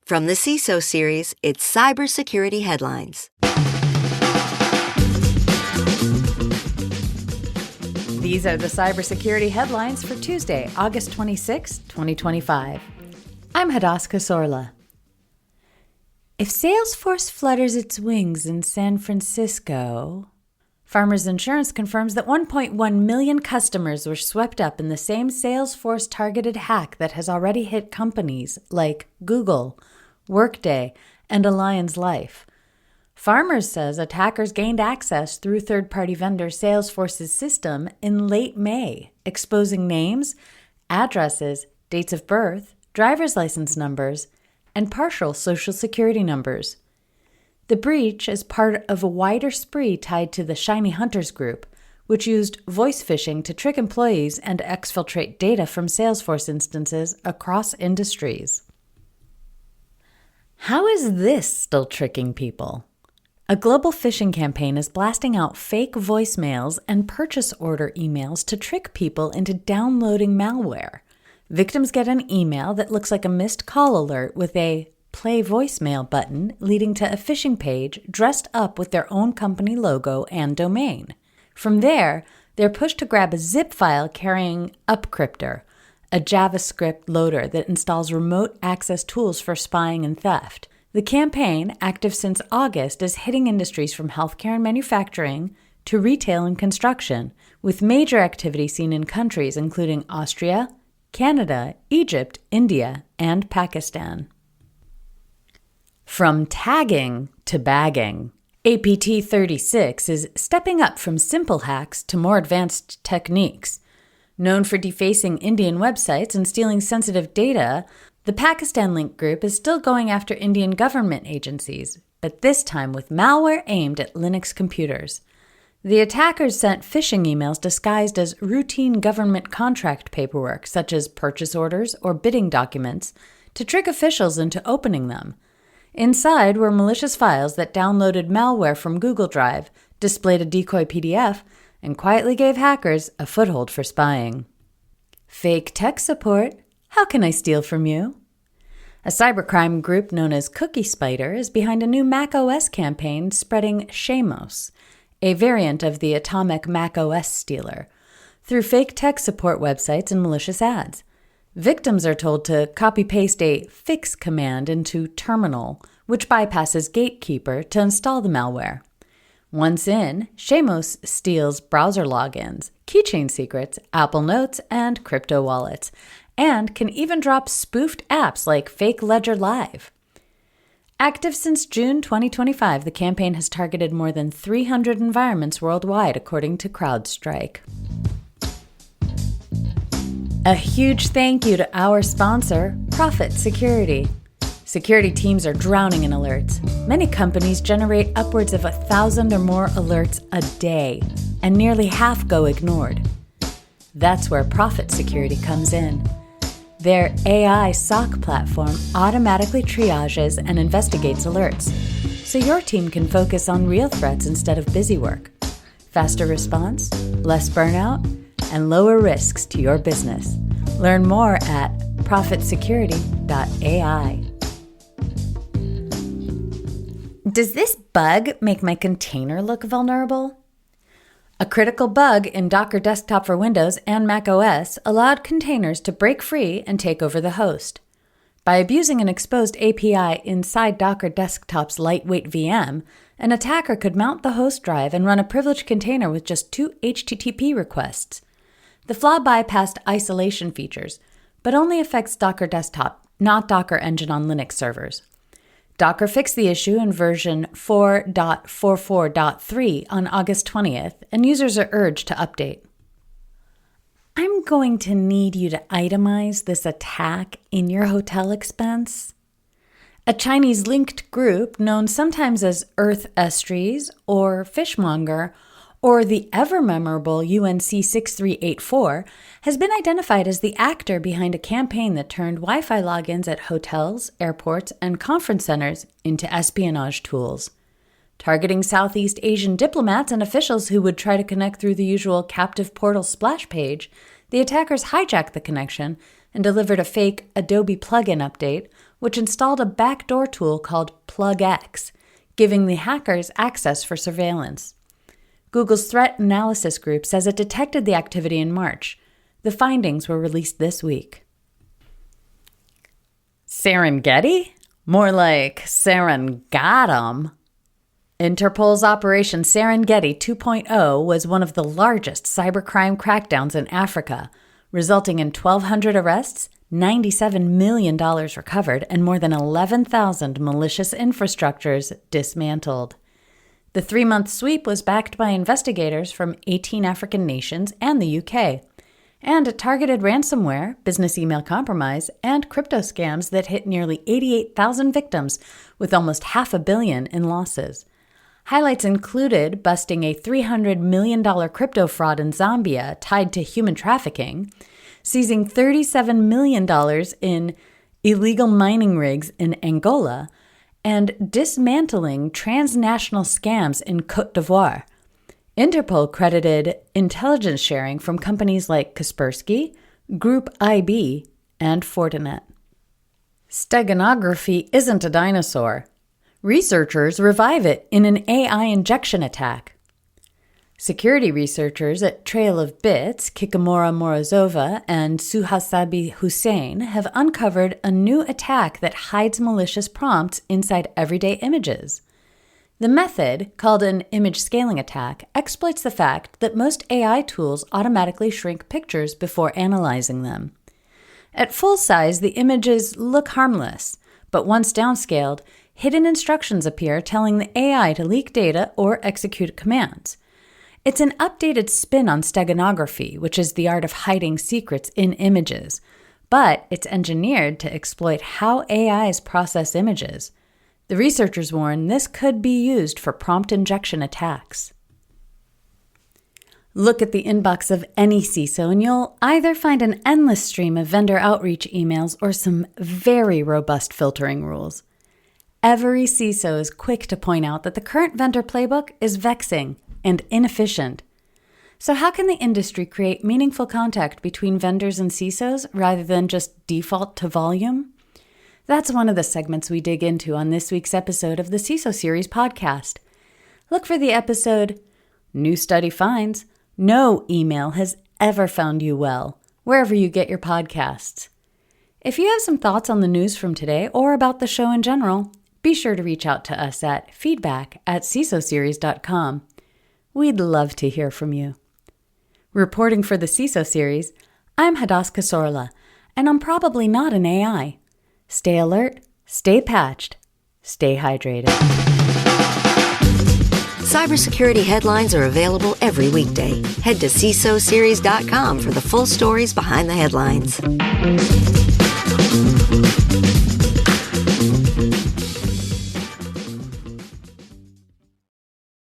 From the CISO series, it's Cybersecurity Headlines. These are the cybersecurity headlines for Tuesday, August 26, 2025. I'm Hadass Kasorla. If Salesforce flutters its wings in San Francisco, Farmers Insurance confirms that 1.1 million customers were swept up in the same Salesforce-targeted hack that has already hit companies like Google, Workday, and Allianz Life. Farmers says attackers gained access through third-party vendor Salesforce's system in late May, exposing names, addresses, dates of birth, driver's license numbers, and partial social security numbers. The breach is part of a wider spree tied to the Shiny Hunters group, which used voice phishing to trick employees and exfiltrate data from Salesforce instances across industries. How is this still tricking people? A global phishing campaign is blasting out fake voicemails and purchase order emails to trick people into downloading malware. Victims get an email that looks like a missed call alert with a play voicemail button leading to a phishing page dressed up with their own company logo and domain. From there, they're pushed to grab a zip file carrying UpCrypter, a JavaScript loader that installs remote access tools for spying and theft. The campaign, active since August, is hitting industries from healthcare and manufacturing to retail and construction, with major activity seen in countries including Austria, Canada, Egypt, India, and Pakistan. From tagging to bagging, APT36 is stepping up from simple hacks to more advanced techniques. Known for defacing Indian websites and stealing sensitive data, the Pakistan Link group is still going after Indian government agencies, but this time with malware aimed at Linux computers. The attackers sent phishing emails disguised as routine government contract paperwork, such as purchase orders or bidding documents, to trick officials into opening them. Inside were malicious files that downloaded malware from Google Drive, displayed a decoy PDF, and quietly gave hackers a foothold for spying. Fake tech support. How can I steal from you? A cybercrime group known as Cookie Spider is behind a new macOS campaign spreading Shamos, a variant of the atomic macOS stealer, through fake tech support websites and malicious ads. Victims are told to copy-paste a fix command into terminal, which bypasses Gatekeeper to install the malware. Once in, Shamos steals browser logins, keychain secrets, Apple Notes, and crypto wallets, and can even drop spoofed apps like Fake Ledger Live. Active since June 2025, the campaign has targeted more than 300 environments worldwide, according to CrowdStrike. A huge thank you to our sponsor, Prophet Security. Security teams are drowning in alerts. Many companies generate upwards of 1,000 or more alerts a day, and nearly half go ignored. That's where Prophet Security comes in. Their AI SOC platform automatically triages and investigates alerts, so your team can focus on real threats instead of busy work. Faster response, less burnout, and lower risks to your business. Learn more at profitsecurity.ai. Does this bug make my container look vulnerable? A critical bug in Docker Desktop for Windows and macOS allowed containers to break free and take over the host. By abusing an exposed API inside Docker Desktop's lightweight VM, an attacker could mount the host drive and run a privileged container with just 2 HTTP requests. The flaw bypassed isolation features, but only affects Docker Desktop, not Docker Engine on Linux servers. Docker fixed the issue in version 4.44.3 on August 20th, and users are urged to update. I'm going to need you to itemize this attack in your hotel expense. A Chinese linked group known sometimes as Earth Estries or Fishmonger or the ever-memorable UNC 6384, has been identified as the actor behind a campaign that turned Wi-Fi logins at hotels, airports, and conference centers into espionage tools. Targeting Southeast Asian diplomats and officials who would try to connect through the usual captive portal splash page, the attackers hijacked the connection and delivered a fake Adobe plugin update which installed a backdoor tool called PlugX, giving the hackers access for surveillance. Google's threat analysis group says it detected the activity in March. The findings were released this week. Serengeti? More like Serengatum. Interpol's Operation Serengeti 2.0 was one of the largest cybercrime crackdowns in Africa, resulting in 1,200 arrests, $97 million recovered, and more than 11,000 malicious infrastructures dismantled. The 3-month sweep was backed by investigators from 18 African nations and the UK, and it targeted ransomware, business email compromise, and crypto scams that hit nearly 88,000 victims, with almost $500 million in losses. Highlights included busting a $300 million crypto fraud in Zambia tied to human trafficking, seizing $37 million in illegal mining rigs in Angola, and dismantling transnational scams in Côte d'Ivoire. Interpol credited intelligence sharing from companies like Kaspersky, Group IB, and Fortinet. Steganography isn't a dinosaur. Researchers revive it in an AI injection attack. Security researchers at Trail of Bits, Kikamura Morozova, and Suhasabi Hussein have uncovered a new attack that hides malicious prompts inside everyday images. The method, called an image scaling attack, exploits the fact that most AI tools automatically shrink pictures before analyzing them. At full size, the images look harmless, but once downscaled, hidden instructions appear telling the AI to leak data or execute commands. It's an updated spin on steganography, which is the art of hiding secrets in images, but it's engineered to exploit how AIs process images. The researchers warn this could be used for prompt injection attacks. Look at the inbox of any CISO and you'll either find an endless stream of vendor outreach emails or some very robust filtering rules. Every CISO is quick to point out that the current vendor playbook is vexing and inefficient. So how can the industry create meaningful contact between vendors and CISOs rather than just default to volume? That's one of the segments we dig into on this week's episode of the CISO Series podcast. Look for the episode, New Study Finds, No Email Has Ever Found You Well, wherever you get your podcasts. If you have some thoughts on the news from today or about the show in general, be sure to reach out to us at feedback@cisoseries.com. We'd love to hear from you. Reporting for the CISO Series, I'm Hadas Kasorla, and I'm probably not an AI. Stay alert, stay patched, stay hydrated. Cybersecurity headlines are available every weekday. Head to CISOseries.com for the full stories behind the headlines.